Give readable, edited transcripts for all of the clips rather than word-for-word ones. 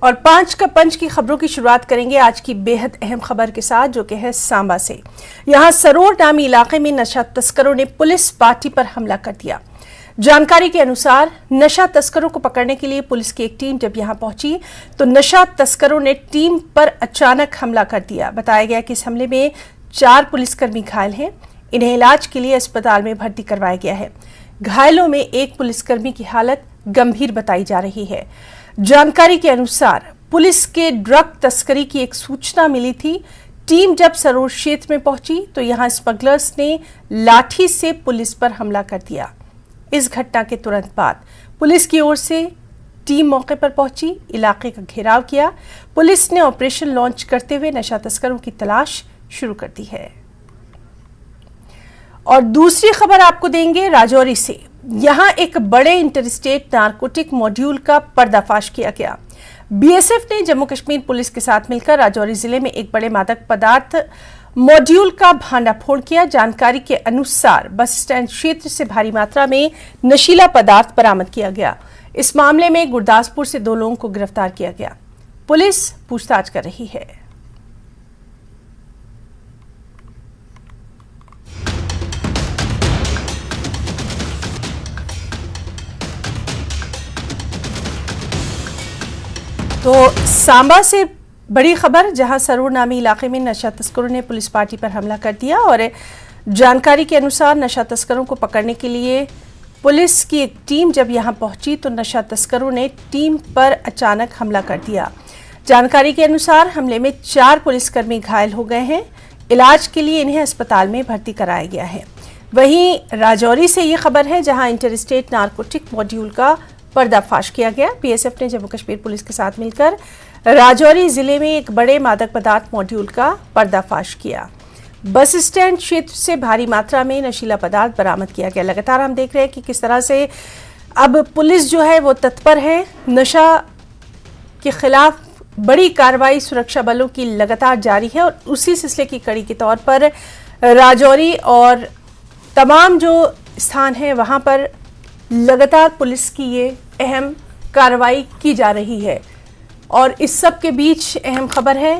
और 5 का पंच की खबरों की शुरुआत करेंगे आज की बेहद अहम खबर के साथ, जो कि है सांबा से। यहां सरोर नामी इलाके में नशा तस्करों ने पुलिस पार्टी पर हमला कर दिया। जानकारी के अनुसार नशा तस्करों को पकड़ने के लिए पुलिस की एक टीम जब यहां पहुंची तो नशा तस्करों ने टीम पर अचानक हमला कर दिया। बताया गया कि इस हमले में 4 पुलिसकर्मी घायल हैं। इन्हें इलाज के लिए अस्पताल में भर्ती करवाया गया है। घायलों में एक पुलिसकर्मी की हालत गंभीर बताई जा रही है। जानकारी के अनुसार पुलिस के ड्रग तस्करी की एक सूचना मिली थी। टीम जब सरोर क्षेत्र में पहुंची तो यहां स्मगलर्स ने लाठी से पुलिस पर हमला कर दिया। इस घटना के तुरंत बाद पुलिस की ओर से टीम मौके पर पहुंची, इलाके का घेराव किया। पुलिस ने ऑपरेशन लॉन्च करते हुए नशा तस्करों की तलाश शुरू कर दी है। और दूसरी खबर आपको देंगे राजौरी से। यहां एक बड़े इंटरस्टेट नारकोटिक मॉड्यूल का पर्दाफाश किया गया। बीएसएफ ने जम्मू कश्मीर पुलिस के साथ मिलकर राजौरी जिले में एक बड़े मादक पदार्थ मॉड्यूल का भांडाफोड़ किया। जानकारी के अनुसार बस स्टैंड क्षेत्र से भारी मात्रा में नशीला पदार्थ बरामद किया गया। इस मामले में गुरदासपुर से 2 लोगों को गिरफ्तार किया गया। पुलिस पूछताछ कर रही है। तो सांबा से बड़ी खबर, जहां सरोर नामी इलाके में नशा तस्करों ने पुलिस पार्टी पर हमला कर दिया और जानकारी के अनुसार नशा तस्करों को पकड़ने के लिए पुलिस की एक टीम जब यहां पहुंची तो नशा तस्करों ने टीम पर अचानक हमला कर दिया। जानकारी के अनुसार हमले में 4 पुलिसकर्मी घायल हो गए हैं। इलाज के लिए इन्हें अस्पताल में भर्ती कराया गया है। वहीं राजौरी से ये खबर है, जहां इंटरस्टेट नारकोटिक मॉड्यूल का पर्दाफाश किया गया। बीएसएफ ने जम्मू कश्मीर पुलिस के साथ मिलकर राजौरी जिले में एक बड़े मादक पदार्थ मॉड्यूल का पर्दाफाश किया। बस स्टैंड क्षेत्र से भारी मात्रा में नशीला पदार्थ बरामद किया गया। लगातार हम देख रहे हैं कि किस तरह से अब पुलिस जो है वो तत्पर है। नशा के खिलाफ बड़ी कार्रवाई सुरक्षा बलों की लगातार जारी है और उसी सिलसिले की कड़ी के तौर पर राजौरी और तमाम जो स्थान है वहां पर लगातार पुलिस की ये अहम कार्रवाई की जा रही है। और इस सब के बीच अहम खबर है,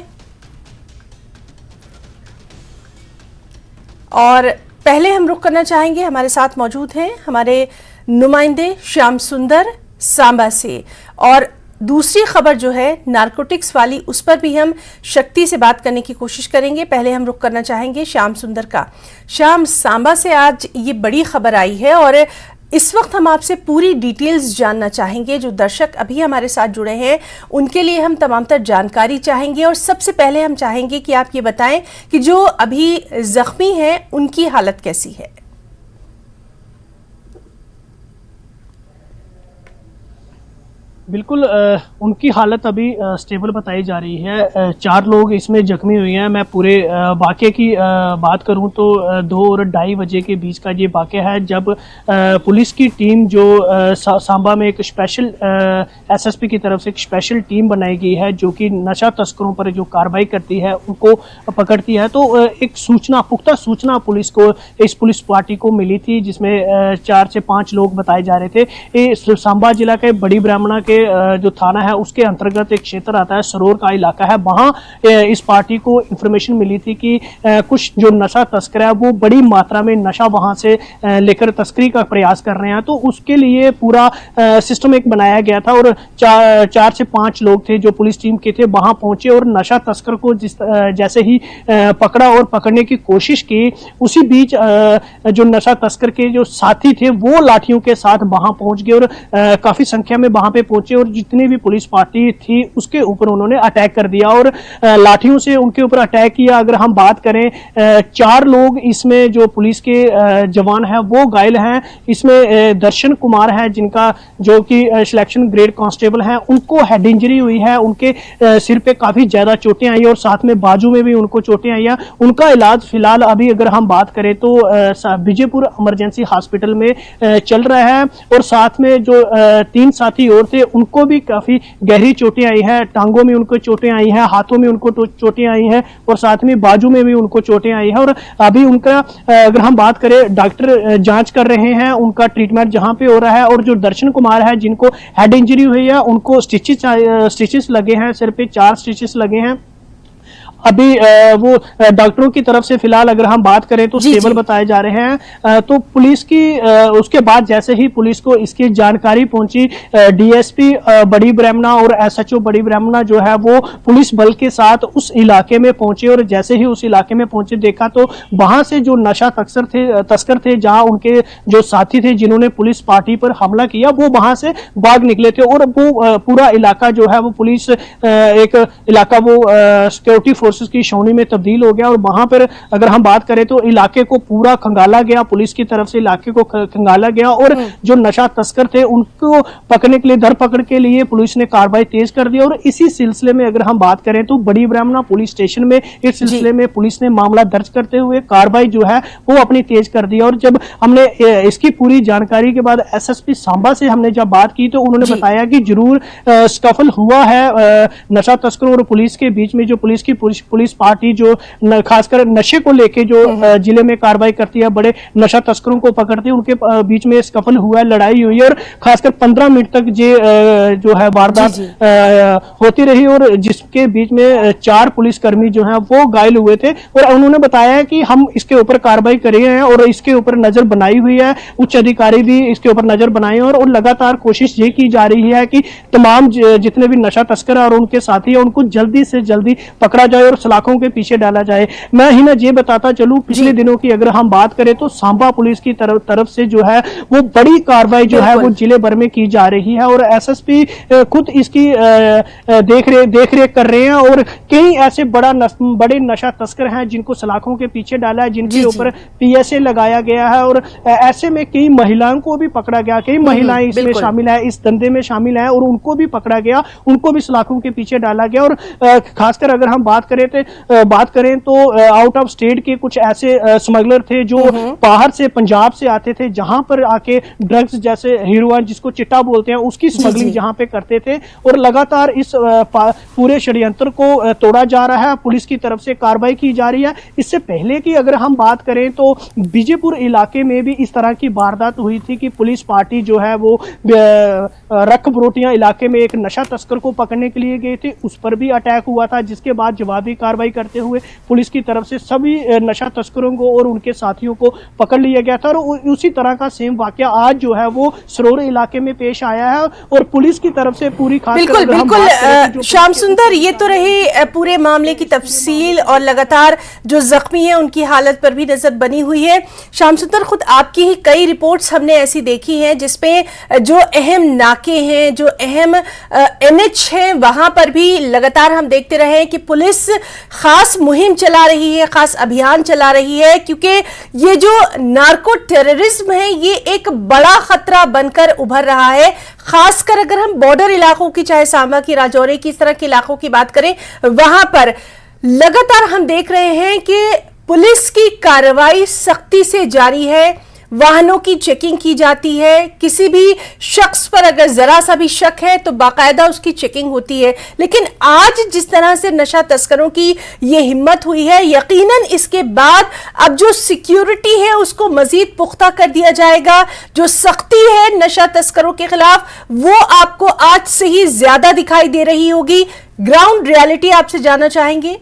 और पहले हम रुख करना चाहेंगे, हमारे साथ मौजूद हैं हमारे नुमाइंदे श्याम सुंदर सांबा से। और दूसरी खबर जो है नारकोटिक्स वाली, उस पर भी हम शक्ति से बात करने की कोशिश करेंगे। पहले हम रुख करना चाहेंगे श्याम सुंदर का। श्याम, सांबा से आज ये बड़ी खबर आई है और इस वक्त हम आपसे पूरी डिटेल्स जानना चाहेंगे। जो दर्शक अभी हमारे साथ जुड़े हैं उनके लिए हम तमाम तर जानकारी चाहेंगे। और सबसे पहले हम चाहेंगे कि आप ये बताएं कि जो अभी जख्मी हैं उनकी हालत कैसी है। बिल्कुल, उनकी हालत अभी स्टेबल बताई जा रही है। 4 लोग इसमें जख्मी हुए हैं। मैं पूरे वाक़े की बात करूं तो 2 और 2:30 बजे के बीच का ये वाक़या है, जब पुलिस की टीम जो सांबा में एक स्पेशल एसएसपी की तरफ से एक स्पेशल टीम बनाई गई है जो कि नशा तस्करों पर जो कार्रवाई करती है उनको पकड़ती है। तो एक पुख्ता सूचना पुलिस को, इस पुलिस पार्टी को मिली थी, जिसमें 4 से 5 लोग बताए जा रहे थे। ये सांबा जिला के बड़ी ब्राह्मणा के जो थाना है उसके अंतर्गत एक क्षेत्र आता है, सरोर का इलाका है। वहां इस पार्टी को इंफॉर्मेशन मिली थी कि कुछ जो नशा तस्कर है वो बड़ी मात्रा में नशा वहां से लेकर तस्करी का प्रयास कर रहे हैं। तो उसके लिए पूरा सिस्टम एक बनाया गया था और 4 से 5 लोग थे जो पुलिस टीम के थे, वहां पहुंचे और नशा तस्कर को जैसे ही पकड़ा और पकड़ने की कोशिश की, उसी बीच जो नशा तस्कर के जो साथी थे वो लाठियों के साथ वहां पहुंच गए और काफी संख्या में वहां पे पहुंचे और जितनी भी पुलिस पार्टी थी उसके ऊपर उन्होंने अटैक कर दिया और लाठियों से उनके ऊपर अटैक किया। अगर हम बात करें, 4 लोग इसमें जो पुलिस के जवान हैं वो घायल हैं। इसमें दर्शन कुमार है जिनका जो कि सिलेक्शन ग्रेड कांस्टेबल हैं, उनको हेड इंजरी हुई है, उनके सिर पे काफी ज्यादा चोटें आई और साथ में बाजू में भी उनको चोटें आई हैं। उनका इलाज फिलहाल अभी अगर हम बात करें तो विजयपुर इमरजेंसी हॉस्पिटल में चल रहा है और साथ में जो 3 साथी और थे उनको भी काफी गहरी चोटें आई है, टांगों में उनको चोटें आई है, हाथों में उनको चोटें आई है और साथ में बाजू में भी उनको चोटें आई है। और अभी उनका अगर हम बात करें, डॉक्टर जांच कर रहे हैं, उनका ट्रीटमेंट जहां पे हो रहा है। और जो दर्शन कुमार है जिनको हेड इंजरी हुई है, उनको स्टिचेस लगे हैं, सिर पे 4 स्टिचेस लगे हैं। अभी वो डॉक्टरों की तरफ से फिलहाल अगर हम बात करें तो स्टेबल बताए जा रहे हैं। तो पुलिस की उसके बाद जैसे ही पुलिस को इसकी जानकारी पहुंची, डीएसपी बड़ी ब्राह्मणा और एसएचओ बड़ी ब्राह्मणा जो है वो पुलिस बल के साथ उस इलाके में पहुंचे। और जैसे ही उस इलाके में पहुंचे, देखा तो वहां से जो नशा तस्कर थे, जहां उनके जो साथी थे जिन्होंने पुलिस पार्टी पर हमला किया, वो वहां से भाग निकले थे। और वो पूरा इलाका जो है वो पुलिस एक इलाका वो सिक्योरिटी फोर्सेस की छावनी में तब्दील हो गया। और वहां पर अगर हम बात करें तो इलाके को पूरा खंगाला गया, पुलिस की तरफ से इलाके को खंगाला गया। और जो नशा तस्कर थे उनको पकड़ने के लिए, धरपकड़ के लिए पुलिस ने कार्रवाई तेज कर दी। और इसी सिलसिले में अगर हम बात करें तो बड़ी ब्राह्मणा पुलिस स्टेशन में इस सिलसिले में पुलिस ने मामला दर्ज करते हुए कार्रवाई जो है वो अपनी तेज कर दी। और जब हमने इसकी पूरी जानकारी के बाद एसएसपी सांबा से हमने जब बात की तो उन्होंने बताया कि जरूर स्कफल हुआ है नशा तस्करों और पुलिस के बीच में। जो पुलिस पार्टी जो खासकर नशे को लेके जो जिले में कार्रवाई करती है, बड़े नशा तस्करों को पकड़ती है, उनके बीच में स्कफल हुआ है, लड़ाई हुई है। और खासकर 15 मिनट तक जो है वारदात होती रही। और जिसके बीच में 4 पुलिसकर्मी जो है वो घायल हुए थे। और उन्होंने बताया कि हम इसके ऊपर कार्रवाई कर रहे हैं और इसके ऊपर नजर बनाई हुई है, उच्च अधिकारी भी इसके ऊपर नजर बनाए हैं। और लगातार कोशिश ये की जा रही है कि तमाम जितने भी नशा तस्कर और उनके साथी है उनको जल्दी से जल्दी पकड़ा जाए और सलाखों के पीछे डाला जाए। मैं ही ना ये बताता चलूं, पिछले दिनों की अगर हम बात करें तो सांबा पुलिस की तरफ से जो है वो बड़ी कार्रवाई जो है वो जिले भर में की जा रही है। और एसएसपी खुद इसकी देख रेख कर रहे हैं। और कई ऐसे बड़े नशा तस्कर हैं जिनको सलाखों के पीछे डाला है, जिनके ऊपर पीएसए लगाया गया है। और ऐसे में कई महिलाओं को भी पकड़ा गया, कई महिलाएं इसमें शामिल है, इस धंधे में शामिल है और उनको भी पकड़ा गया, उनको भी सलाखों के पीछे डाला गया। और खासकर अगर हम बात करें तो आउट ऑफ स्टेट के कुछ ऐसे स्मगलर थे जो बाहर से, पंजाब से आते थे, जहां पर आके ड्रग्स जैसे हीरोइन जिसको चिट्टा बोलते हैं उसकी स्मगलिंग जहां पे करते थे। और लगातार इस पूरे षड्यंत्र को तोड़ा जा रहा है, पुलिस की तरफ से कार्रवाई की जा रही है। इससे पहले की अगर हम बात करें तो बीजेपुर इलाके में भी इस तरह की वारदात हुई थी कि पुलिस पार्टी जो है वो रख बरोटियां इलाके में एक नशा तस्कर को पकड़ने के लिए गए थे, उस पर भी अटैक हुआ था, जिसके बाद जवाबी कार्रवाई करते हुए पुलिस की तरफ से सभी नशा तस्करों को और उनके साथियों को पकड़ लिया गया था। और उसी तरह का सेम वाकया आज जो है वो सरोर इलाके में पेश आया है। और पुलिस की तरफ से पूरी बिल्कुल श्याम सुंदर, ये तो रही पूरे मामले की तफसील और लगातार जो जख्मी है उनकी हालत पर भी नजर बनी हुई है। श्याम सुंदर, खुद आपकी ही कई रिपोर्ट्स हमने ऐसी देखी हैं जिसपे जो अहम नाके हैं, जो अहम एनएच हैं, वहां पर भी लगातार हम देखते रहे हैं कि पुलिस खास मुहिम चला रही है, खास अभियान चला रही है, क्योंकि ये जो नार्को टेररिज्म है ये एक बड़ा खतरा बनकर उभर रहा है। खासकर अगर हम बॉर्डर इलाकों की, चाहे सांबा की, राजौरी की, इस तरह के इलाकों की बात करें, वहां पर लगातार हम देख रहे हैं कि पुलिस की कार्रवाई सख्ती से जारी है, वाहनों की चेकिंग की जाती है, किसी भी शख्स पर अगर जरा सा भी शक है तो बाकायदा उसकी चेकिंग होती है। लेकिन आज जिस तरह से नशा तस्करों की ये हिम्मत हुई है, यकीनन इसके बाद अब जो सिक्योरिटी है उसको मजीद पुख्ता कर दिया जाएगा। जो सख्ती है नशा तस्करों के खिलाफ वो आपको आज से ही ज्यादा दिखाई दे रही होगी। ग्राउंड रियलिटी आपसे जानना चाहेंगे।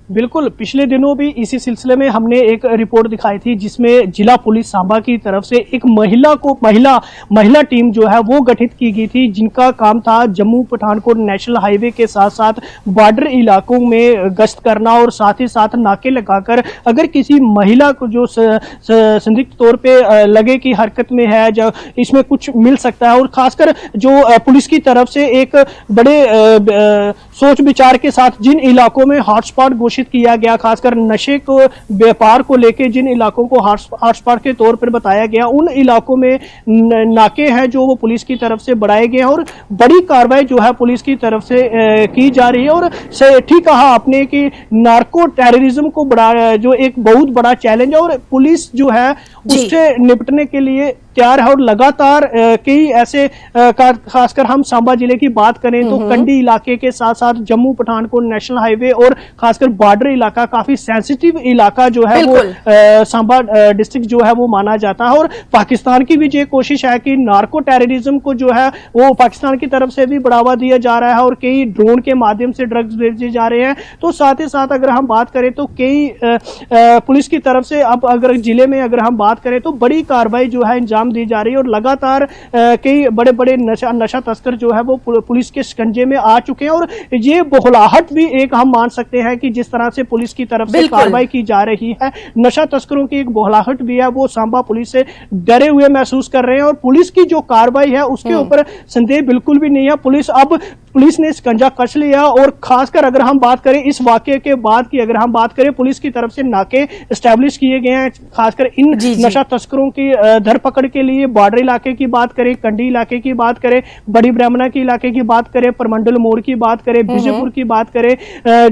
बिल्कुल, पिछले दिनों भी इसी सिलसिले में हमने एक रिपोर्ट दिखाई थी जिसमें जिला पुलिस सांबा की तरफ से एक महिला टीम जो है वो गठित की गई थी, जिनका काम था जम्मू पठानकोट नेशनल हाईवे के साथ साथ बॉर्डर इलाकों में गश्त करना और साथ ही साथ नाके लगाकर अगर किसी महिला को जो संदिग्ध तौर पे लगे कि हरकत में है, जो इसमें कुछ मिल सकता है। और खासकर जो पुलिस की तरफ से एक बड़े सोच विचार के साथ जिन इलाकों में हॉटस्पॉट घोषित किया गया, खासकर नशे को व्यापार को लेकर जिन इलाकों को हॉटस्पॉट के तौर पर बताया गया, उन इलाकों में नाके हैं जो वो पुलिस की तरफ से बढ़ाए गए हैं और बड़ी कार्रवाई जो है पुलिस की तरफ से की जा रही है। और ठीक कहा आपने कि नार्को टेररिज्म को बढ़ा जो एक बहुत बड़ा चैलेंज है और पुलिस जो है उससे निपटने के लिए तैयार है और लगातार कई ऐसे खासकर हम सांबा जिले की बात करें तो कंडी इलाके के साथ साथ जम्मू पठानकोट नेशनल हाईवे और खासकर बॉर्डर इलाका काफी सेंसिटिव इलाका जो है वो सांबा डिस्ट्रिक्ट जो है वो माना जाता है। और पाकिस्तान की भी ये कोशिश है कि नार्को टेररिज्म को जो है वो पाकिस्तान की तरफ से भी बढ़ावा दिया जा रहा है और कई ड्रोन के माध्यम से ड्रग्स भेजे जा रहे हैं। तो साथ ही साथ अगर हम बात करें तो कई पुलिस की तरफ से अब अगर जिले में अगर हम बात करें तो बड़ी कार्रवाई जो है अंजाम दी जा रही है और लगातार कई बड़े बड़े नशा तस्कर जो है वो पुलिस के शिकंजे में आ चुके हैं। और ये बौखलाहट भी एक हम मान सकते हैं कि जिस तरह से पुलिस की तरफ से कार्रवाई की जा रही है, नशा तस्करों की एक बौखलाहट भी है, वो सांबा पुलिस से डरे हुए महसूस कर रहे हैं। और पुलिस की जो कार्रवाई है उसके ऊपर संदेह बिल्कुल भी नहीं है। पुलिस ने शिकंजा कस लिया और खासकर अगर हम बात करें इस वाकये के बाद की अगर हम बात करें पुलिस की तरफ से नाके एस्टेब्लिश किए गए हैं, खासकर इन नशा तस्करों की धरपकड़ के लिए। बॉर्डर इलाके की बात करें, कंडी इलाके की बात करें, बड़ी ब्राह्मणा के इलाके की बात करें, परमंडल मोड़ की बात करें, विजयपुर की बात करें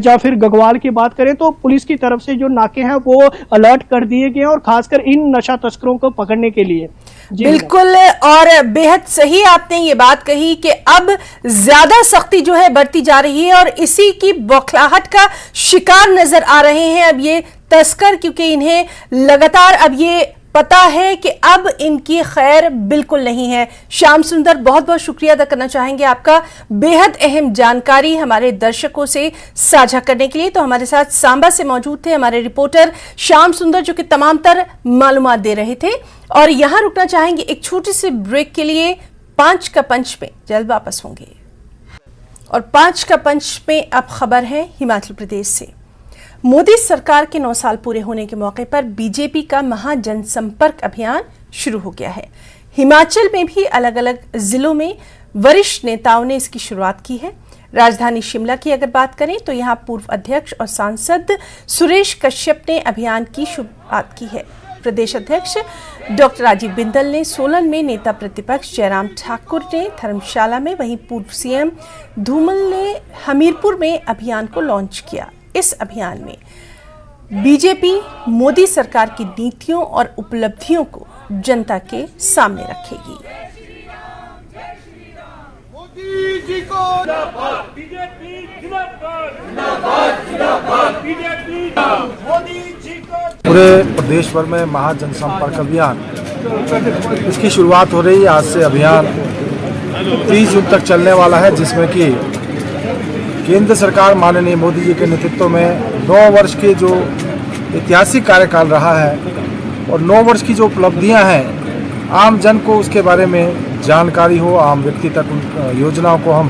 या फिर गगवाल की बात करें, तो पुलिस की तरफ से जो नाके हैं वो अलर्ट कर दिए गए और खासकर इन नशा तस्करों को पकड़ने के लिए। बिल्कुल, और बेहद सही आपने ये बात कही कि अब ज्यादा सख्ती जो है बढ़ती जा रही है और इसी की बौखलाहट का शिकार नजर आ रहे हैं अब ये तस्कर, क्योंकि इन्हें लगातार अब ये पता है कि अब इनकी खैर बिल्कुल नहीं है। श्याम सुंदर, बहुत बहुत शुक्रिया अदा करना चाहेंगे आपका बेहद अहम जानकारी हमारे दर्शकों से साझा करने के लिए। तो हमारे साथ सांबा से मौजूद थे हमारे रिपोर्टर श्याम सुंदर, जो कि तमाम तर मालूमात दे रहे थे। और यहां रुकना चाहेंगे एक छोटी सी ब्रेक के लिए। 5 का पंच में जल्द वापस होंगे। और 5 का पंच में अब खबर है हिमाचल प्रदेश से। मोदी सरकार के 9 साल पूरे होने के मौके पर बीजेपी का महाजनसंपर्क अभियान शुरू हो गया है। हिमाचल में भी अलग अलग जिलों में वरिष्ठ नेताओं ने इसकी शुरुआत की है। राजधानी शिमला की अगर बात करें तो यहां पूर्व अध्यक्ष और सांसद सुरेश कश्यप ने अभियान की शुरुआत की है। प्रदेश अध्यक्ष डॉक्टर राजीव बिंदल ने सोलन में, नेता प्रतिपक्ष जयराम ठाकुर ने धर्मशाला में, वहीं पूर्व सीएम धूमल ने हमीरपुर में अभियान को लॉन्च किया। इस अभियान में बीजेपी मोदी सरकार की नीतियों और उपलब्धियों को जनता के सामने रखेगी। मोदी जी को जिंदाबाद, बीजेपी जिंदाबाद, जिंदाबाद, जिंदाबाद, बीजेपी, मोदी जी को। पूरे प्रदेश भर में महाजनसंपर्क अभियान इसकी शुरुआत हो रही है। आज से अभियान 30 जून तक चलने वाला है, जिसमें कि केंद्र सरकार माननीय मोदी जी के नेतृत्व में 9 वर्ष के जो ऐतिहासिक कार्यकाल रहा है और 9 वर्ष की जो उपलब्धियां हैं, आम जन को उसके बारे में जानकारी हो, आम व्यक्ति तक उन योजनाओं को हम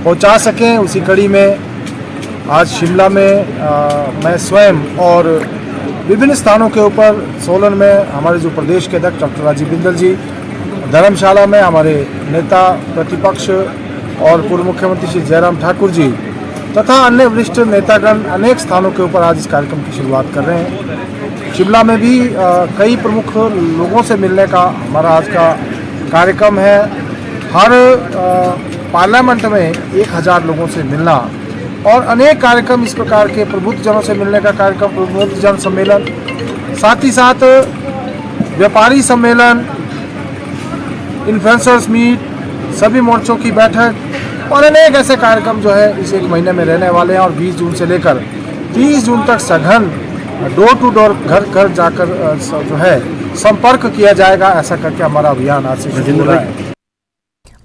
पहुंचा सकें। उसी कड़ी में आज शिमला में मैं स्वयं और विभिन्न स्थानों के ऊपर, सोलन में हमारे जो प्रदेश के अध्यक्ष डॉक्टर राजीव बिंदल जी, धर्मशाला में हमारे नेता प्रतिपक्ष और पूर्व मुख्यमंत्री श्री जयराम ठाकुर जी तथा अन्य वरिष्ठ नेतागण अनेक स्थानों के ऊपर आज इस कार्यक्रम की शुरुआत कर रहे हैं। शिमला में भी कई प्रमुख लोगों से मिलने का हमारा आज का कार्यक्रम है। हर पार्लियामेंट में 1000 लोगों से मिलना और अनेक कार्यक्रम इस प्रकार के प्रबुद्ध जनों से मिलने का कार्यक्रम, प्रबुद्ध जन सम्मेलन, साथ ही साथ व्यापारी सम्मेलन, इन्फ्लुएंसर्स मीट, सभी मोर्चों की बैठक और अनेक ऐसे कार्यक्रम जो है इस 1 महीने में रहने वाले हैं। और 20 जून से लेकर 30 जून तक सघन डोर टू डोर, घर घर जाकर जो है संपर्क किया जाएगा। ऐसा करके हमारा अभियान आज से शुरू हो रहा है।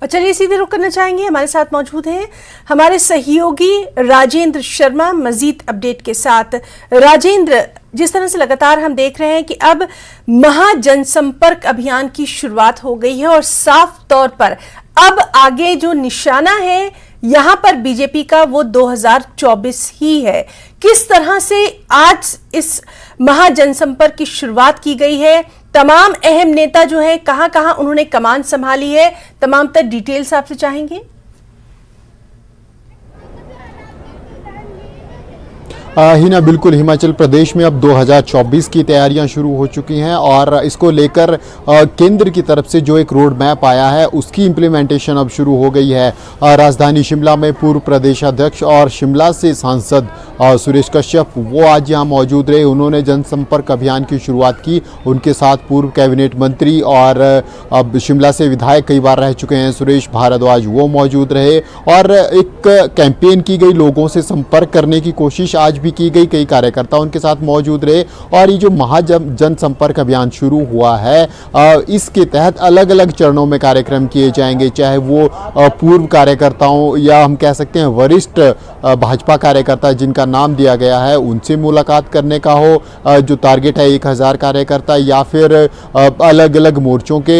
और चलिए सीधे रुक करना चाहेंगे, हमारे साथ मौजूद हैं हमारे सहयोगी राजेंद्र शर्मा मजीद अपडेट के साथ। राजेंद्र, जिस तरह से लगातार हम देख रहे हैं कि अब महाजनसंपर्क अभियान की शुरुआत हो गई है और साफ तौर पर अब आगे जो निशाना है यहां पर बीजेपी का वो 2024 ही है। किस तरह से आज इस महाजनसंपर्क की शुरुआत की गई है? तमाम अहम नेता जो है कहां कहां उन्होंने कमान संभाली है, तमाम तक डिटेल्स आपसे चाहेंगे। हिना, बिल्कुल हिमाचल प्रदेश में अब 2024 की तैयारियां शुरू हो चुकी हैं और इसको लेकर केंद्र की तरफ से जो एक रोड मैप आया है उसकी इम्प्लीमेंटेशन अब शुरू हो गई है। राजधानी शिमला में पूर्व प्रदेशाध्यक्ष और शिमला से सांसद सुरेश कश्यप वो आज यहाँ मौजूद रहे। उन्होंने जनसंपर्क अभियान की शुरुआत की। उनके साथ पूर्व कैबिनेट मंत्री और अब शिमला से विधायक कई बार रह चुके हैं सुरेश भारद्वाज, वो मौजूद रहे और एक कैंपेन की गई, लोगों से संपर्क करने की कोशिश आज भी की गई। कई कार्यकर्ता उनके साथ मौजूद रहे और ये जो जनसंपर्क अभियान शुरू हुआ है इसके तहत अलग अलग चरणों में कार्यक्रम किए जाएंगे, चाहे वो पूर्व कार्यकर्ताओं या हम कह सकते हैं वरिष्ठ भाजपा कार्यकर्ता जिनका नाम दिया गया है उनसे मुलाकात करने का हो, जो टारगेट है 1000 कार्यकर्ता, या फिर अलग अलग मोर्चों के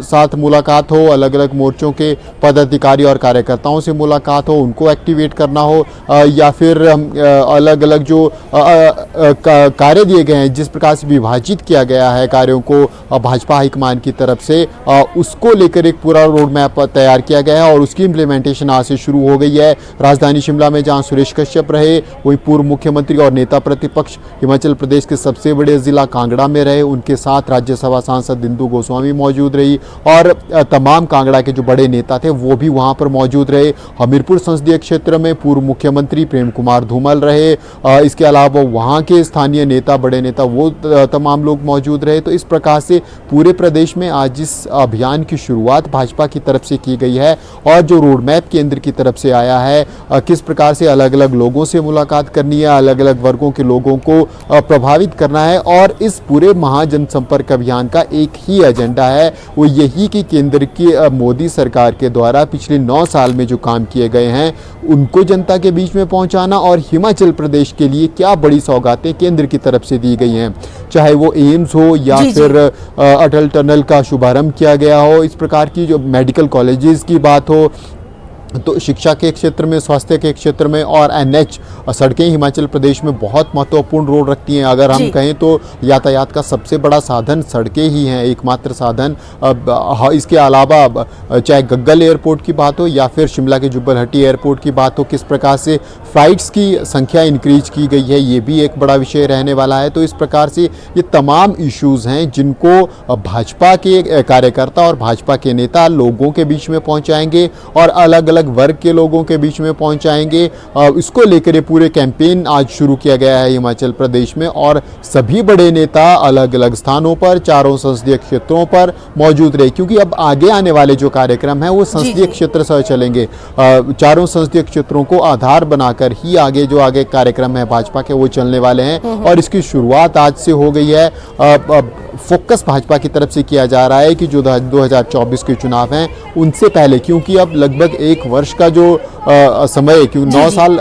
साथ मुलाकात हो, अलग अलग मोर्चों के पदाधिकारी और कार्यकर्ताओं से मुलाकात हो, उनको एक्टिवेट करना हो, या फिर अलग अलग जो कार्य दिए गए हैं, जिस प्रकार से विभाजित किया गया है कार्यों को भाजपा हाईकमान की तरफ से, उसको लेकर एक पूरा रोड मैप तैयार किया गया है और उसकी इम्प्लीमेंटेशन आज से शुरू हो गई है। राजधानी शिमला में जहां सुरेश कश्यप रहे, वहीं पूर्व मुख्यमंत्री और नेता प्रतिपक्ष हिमाचल प्रदेश के सबसे बड़े जिला कांगड़ा में रहे, उनके साथ राज्यसभा सांसद इंदु गोस्वामी मौजूद रही और तमाम कांगड़ा के जो बड़े नेता थे वो भी वहां पर मौजूद रहे। हमीरपुर संसदीय क्षेत्र में पूर्व मुख्यमंत्री प्रेम कुमार धूमल रहे, इसके अलावा वहां के स्थानीय नेता, बड़े नेता, वो तमाम लोग मौजूद रहे। तो इस प्रकार से पूरे प्रदेश में आज इस अभियान की शुरुआत भाजपा की तरफ से की गई है और जो रोड मैप केंद्र की तरफ से आया है, किस प्रकार से अलग अलग लोगों से मुलाकात करनी है, अलग अलग वर्गों के लोगों को प्रभावित करना है। और इस पूरे महाजनसंपर्क अभियान का एक ही एजेंडा है, वो यही कि केंद्र की मोदी सरकार के द्वारा पिछले 9 साल में जो काम किए गए हैं उनको जनता के बीच में पहुंचाना और हिमाचल प्रदेश के लिए क्या बड़ी सौगातें केंद्र की तरफ से दी गई हैं, चाहे वो एम्स हो या फिर अटल टनल का शुभारंभ किया गया हो, इस प्रकार की जो मेडिकल कॉलेजेस की बात हो, तो शिक्षा के क्षेत्र में, स्वास्थ्य के क्षेत्र में, और एनएच सड़कें हिमाचल प्रदेश में बहुत महत्वपूर्ण रोल रखती हैं। अगर हम कहें तो यातायात का सबसे बड़ा साधन सड़कें ही हैं, एकमात्र साधन। इसके अलावा चाहे गग्गल एयरपोर्ट की बात हो या फिर शिमला के जुब्बलहट्टी एयरपोर्ट की बात हो, किस प्रकार से फ्लाइट्स की संख्या इंक्रीज की गई है, ये भी एक बड़ा विषय रहने वाला है। तो इस प्रकार से ये तमाम इश्यूज़ हैं जिनको भाजपा के कार्यकर्ता और भाजपा के नेता लोगों के बीच में पहुँचाएंगे और अलग अलग वर्ग के लोगों के बीच में पहुंचाएंगे। इसको लेकर ये पूरे कैंपेन आज शुरू किया गया है हिमाचल प्रदेश में और सभी बड़े नेता अलग अलग स्थानों पर, चारों संसदीय क्षेत्रों पर मौजूद रहे, क्योंकि अब आगे आने वाले जो कार्यक्रम है वो संसदीय क्षेत्र से चलेंगे। चारों संसदीय क्षेत्रों को आधार बनाकर ही आगे जो कार्यक्रम है भाजपा के वो चलने वाले हैं और इसकी शुरुआत आज से हो गई है। फोकस भाजपा की तरफ से किया जा रहा है कि जो 2024 के चुनाव हैं उनसे पहले, क्योंकि अब लगभग 1 वर्ष का जो समय, क्योंकि 9 साल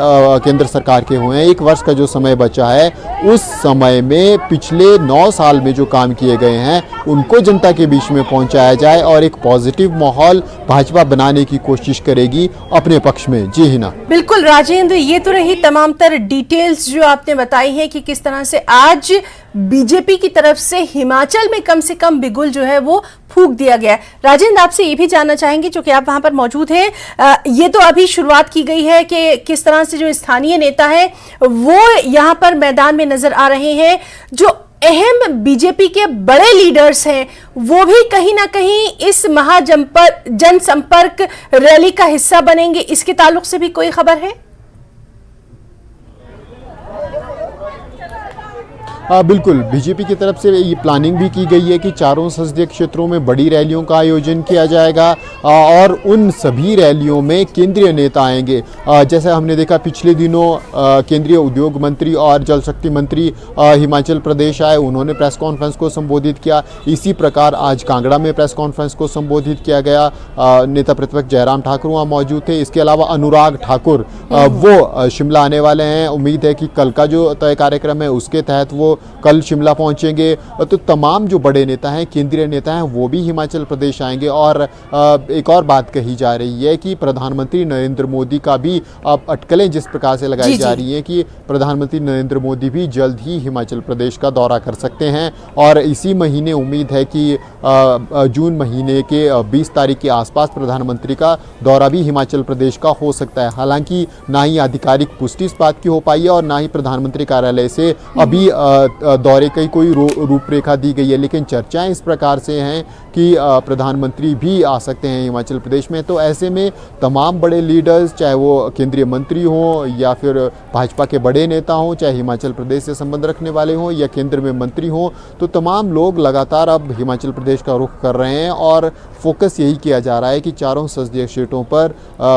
केंद्र सरकार के हुए हैं, 1 वर्ष का जो समय बचा है, उस समय में पिछले 9 साल में जो काम किए गए हैं उनको जनता के बीच में पहुंचाया जाए और एक पॉजिटिव माहौल भाजपा बनाने की कोशिश करेगी अपने पक्ष में। जी हिना। बिल्कुल राजेंद्र, ये तो रही तमाम तर डिटेल्स जो आपने बताई है कि किस तरह से आज बीजेपी की तरफ से हिमाचल में कम से कम बिगुल जो है वो फूंक दिया गया है। राजेंद्र, आपसे ये भी जानना चाहेंगे, चूंकि आप वहां पर मौजूद हैं, ये तो अभी शुरुआत की गई है कि किस तरह से जो स्थानीय नेता है वो यहां पर मैदान में नजर आ रहे हैं, जो अहम बीजेपी के बड़े लीडर्स हैं वो भी कहीं ना कहीं इस जनसंपर्क रैली का हिस्सा बनेंगे, इसके ताल्लुक से भी कोई खबर है? बिल्कुल, बीजेपी की तरफ से ये प्लानिंग भी की गई है कि चारों संसदीय क्षेत्रों में बड़ी रैलियों का आयोजन किया जाएगा और उन सभी रैलियों में केंद्रीय नेता आएंगे। जैसे हमने देखा पिछले दिनों केंद्रीय उद्योग मंत्री और जल शक्ति मंत्री हिमाचल प्रदेश आए, उन्होंने प्रेस कॉन्फ्रेंस को संबोधित किया। इसी प्रकार आज कांगड़ा में प्रेस कॉन्फ्रेंस को संबोधित किया गया। नेता प्रतिपक्ष जयराम ठाकुर वहाँ मौजूद थे। इसके अलावा अनुराग ठाकुर वो शिमला आने वाले हैं। उम्मीद है कि कल का जो तय कार्यक्रम है उसके तहत वो कल शिमला पहुंचेंगे। तो तमाम जो बड़े नेता हैं, केंद्रीय नेता हैं, वो भी हिमाचल प्रदेश आएंगे। और एक और बात कही जा रही है कि प्रधानमंत्री नरेंद्र मोदी का भी अब अटकलें जिस प्रकार से लगाई जा रही हैं कि प्रधानमंत्री नरेंद्र मोदी भी जल्द ही हिमाचल प्रदेश का दौरा कर सकते हैं। और इसी महीने उम्मीद है कि जून महीने के 20 तारीख के आसपास प्रधानमंत्री का दौरा भी हिमाचल प्रदेश का हो सकता है। हालांकि ना ही आधिकारिक पुष्टि इस बात की हो पाई है और ना ही प्रधानमंत्री कार्यालय से अभी दौरे की कोई रूपरेखा दी गई है, लेकिन चर्चाएं इस प्रकार से हैं कि प्रधानमंत्री भी आ सकते हैं हिमाचल प्रदेश में। तो ऐसे में तमाम बड़े लीडर्स, चाहे वो केंद्रीय मंत्री हों या फिर भाजपा के बड़े नेता हों, चाहे हिमाचल प्रदेश से संबंध रखने वाले हों या केंद्र में मंत्री हों, तो तमाम लोग लगातार अब हिमाचल प्रदेश का रुख कर रहे हैं। और फोकस यही किया जा रहा है कि चारों संसदीय सीटों पर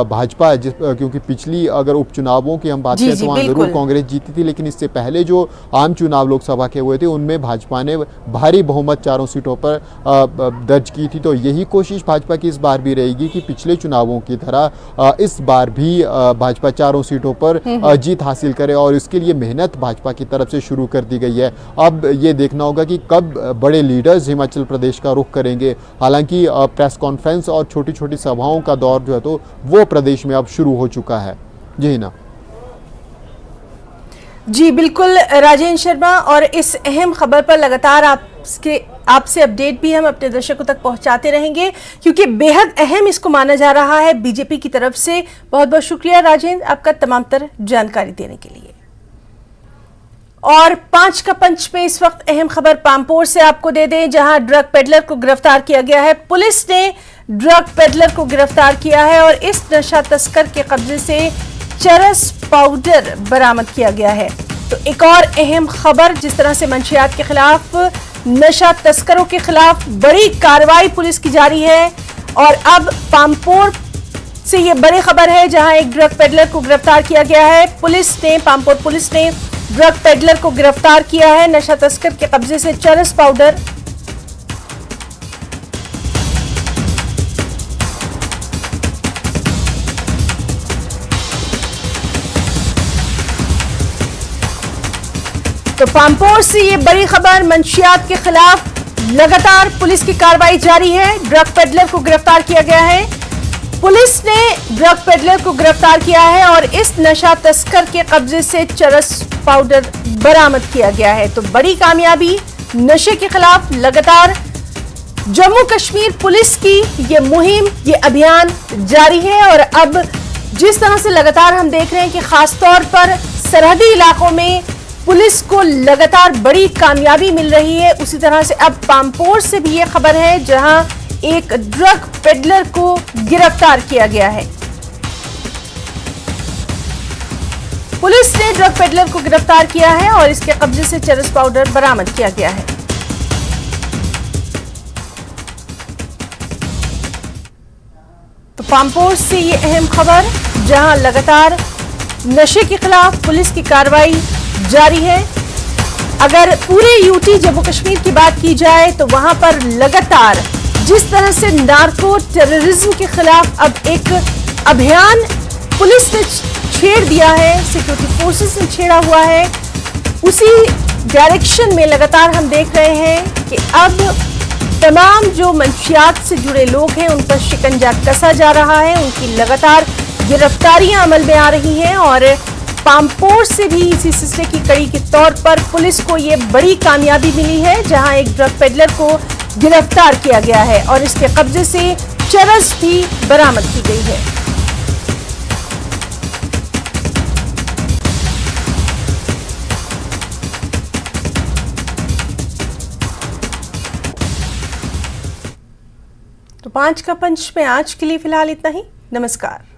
भाजपा, क्योंकि पिछली अगर उपचुनावों की हम बात करें तो वहाँ जरूर कांग्रेस जीती थी, लेकिन इससे पहले जो आम चुनाव लोकसभा के हुए थे उनमें भाजपा ने भारी बहुमत चारों सीटों पर दर्ज की थी। तो यही कोशिश भाजपा की इस बार भी रहेगी कि पिछले चुनावों की तरह इस बार भी भाजपा चारों सीटों पर जीत हासिल करे, और इसके लिए मेहनत भाजपा की तरफ से शुरू कर दी गई है। अब ये देखना होगा कि कब बड़े लीडर्स हिमाचल प्रदेश का रुख करेंगे। हालांकि प्रेस कॉन्फ्रेंस और छोटी छोटी सभाओं का दौर जो है तो वो प्रदेश में अब शुरू हो चुका है। जी ना जी बिल्कुल राजेंद्र शर्मा, और इस अहम खबर पर लगातार आपसे अपडेट भी हम अपने दर्शकों तक पहुंचाते रहेंगे, क्योंकि बेहद अहम इसको माना जा रहा है बीजेपी की तरफ से। बहुत बहुत शुक्रिया राजेंद्र, आपका तमाम तर जानकारी देने के लिए। और 5 का पंच में इस वक्त अहम खबर पामपोर से आपको दे दें, जहां ड्रग पेडलर को गिरफ्तार किया गया है। पुलिस ने ड्रग पेडलर को गिरफ्तार किया है और इस नशा तस्कर के कब्जे से चरस पाउडर बरामद किया गया है। तो एक और अहम खबर, जिस तरह से मंशियात के खिलाफ, नशा तस्करों के खिलाफ बड़ी कार्रवाई पुलिस की जारी है। और अब पामपोर से ये बड़ी खबर है, जहां एक ड्रग पेडलर को गिरफ्तार किया गया है। पामपोर पुलिस ने ड्रग पेडलर को गिरफ्तार किया है। नशा तस्कर के कब्जे से चरस पाउडर। तो पामपोर से ये बड़ी खबर, मंशियात के खिलाफ लगातार पुलिस की कार्रवाई जारी है। ड्रग पेडलर को गिरफ्तार किया गया है। पुलिस ने ड्रग पेडलर को गिरफ्तार किया है और इस नशा तस्कर के कब्जे से चरस पाउडर बरामद किया गया है। तो बड़ी कामयाबी, नशे के खिलाफ लगातार जम्मू कश्मीर पुलिस की ये मुहिम, ये अभियान जारी है। और अब जिस तरह से लगातार हम देख रहे हैं कि खासतौर पर सरहदी इलाकों में पुलिस को लगातार बड़ी कामयाबी मिल रही है, उसी तरह से अब पामपोर से भी ये खबर है, जहां एक ड्रग पेडलर को गिरफ्तार किया गया है। पुलिस ने ड्रग पेडलर को गिरफ्तार किया है और इसके कब्जे से चरस पाउडर बरामद किया गया है। तो पामपोर से ये अहम खबर, जहां लगातार नशे के खिलाफ पुलिस की कार्रवाई जारी है। अगर पूरे यूटी जम्मू कश्मीर की बात की जाए तो वहां पर लगातार जिस तरह से नार्को टेररिज्म के खिलाफ अब एक अभियान पुलिस ने छेड़ दिया है, सिक्योरिटी फोर्सेस ने छेड़ा हुआ है, उसी डायरेक्शन में लगातार हम देख रहे हैं कि अब तमाम जो मंशियात से जुड़े लोग हैं उन पर शिकंजा कसा जा रहा है। उनकी लगातार गिरफ्तारियां अमल में आ रही हैं और पामपोर से भी इसी सिलसिले की कड़ी के तौर पर पुलिस को ये बड़ी कामयाबी मिली है, जहां एक ड्रग पेडलर को गिरफ्तार किया गया है और इसके कब्जे से चरस भी बरामद की गई है। तो 5 का पंच में आज के लिए फिलहाल इतना ही। नमस्कार।